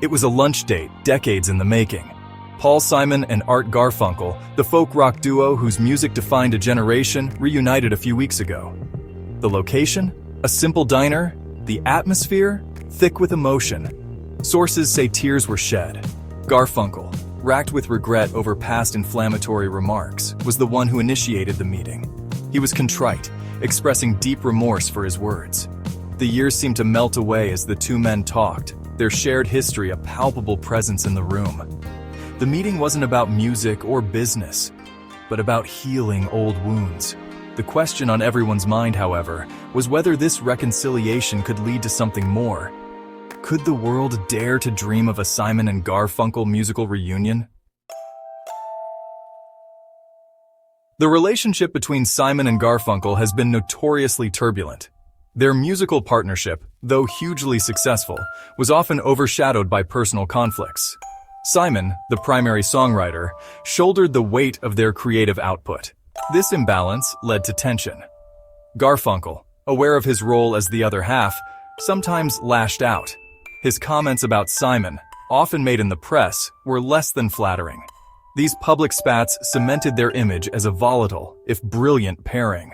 It was a lunch date, decades in the making. Paul Simon and Art Garfunkel, the folk rock duo whose music defined a generation, reunited a few weeks ago. The location? A simple diner? The atmosphere? Thick with emotion. Sources say tears were shed. Garfunkel, racked with regret over past inflammatory remarks, was the one who initiated the meeting. He was contrite, expressing deep remorse for his words. The years seemed to melt away as the two men talked, their shared history a palpable presence in the room. The meeting wasn't about music or business, but about healing old wounds. The question on everyone's mind, however, was whether this reconciliation could lead to something more. Could the world dare to dream of a Simon and Garfunkel musical reunion? The relationship between Simon and Garfunkel has been notoriously turbulent. Their musical partnership, though hugely successful, was often overshadowed by personal conflicts. Simon, the primary songwriter, shouldered the weight of their creative output. This imbalance led to tension. Garfunkel, aware of his role as the other half, sometimes lashed out. His comments about Simon, often made in the press, were less than flattering. These public spats cemented their image as a volatile, if brilliant, pairing.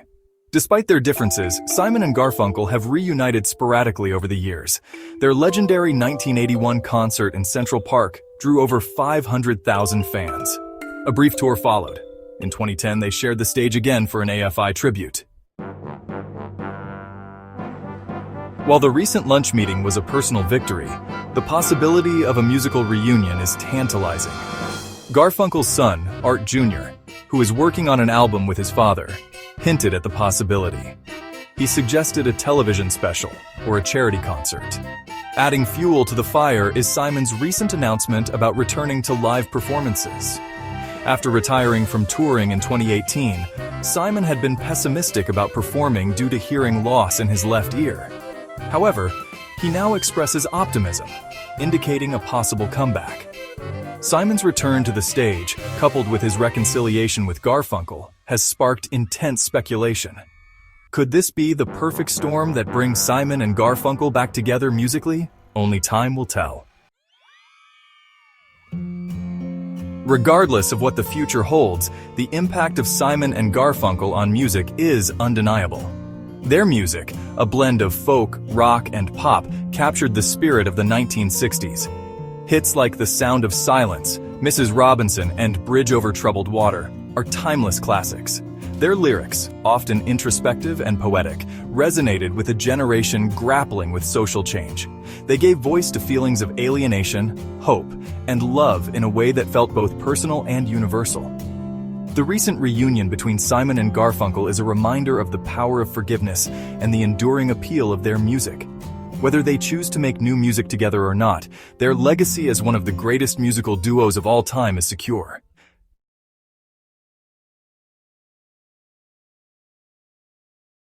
Despite their differences, Simon and Garfunkel have reunited sporadically over the years. Their legendary 1981 concert in Central Park drew over 500,000 fans. A brief tour followed. In 2010, they shared the stage again for an AFI tribute. While the recent lunch meeting was a personal victory, the possibility of a musical reunion is tantalizing. Garfunkel's son, Art Jr., who is working on an album with his father, hinted at the possibility. He suggested a television special or a charity concert. Adding fuel to the fire is Simon's recent announcement about returning to live performances. After retiring from touring in 2018, Simon had been pessimistic about performing due to hearing loss in his left ear. However, he now expresses optimism, indicating a possible comeback. Simon's return to the stage, coupled with his reconciliation with Garfunkel, has sparked intense speculation. Could this be the perfect storm that brings Simon and Garfunkel back together musically? Only time will tell. Regardless of what the future holds, the impact of Simon and Garfunkel on music is undeniable. Their music, a blend of folk, rock, and pop, captured the spirit of the 1960s. Hits like The Sound of Silence, Mrs. Robinson, and Bridge Over Troubled Water are timeless classics. Their lyrics, often introspective and poetic, resonated with a generation grappling with social change. They gave voice to feelings of alienation, hope, and love in a way that felt both personal and universal. The recent reunion between Simon and Garfunkel is a reminder of the power of forgiveness and the enduring appeal of their music. Whether they choose to make new music together or not, their legacy as one of the greatest musical duos of all time is secure.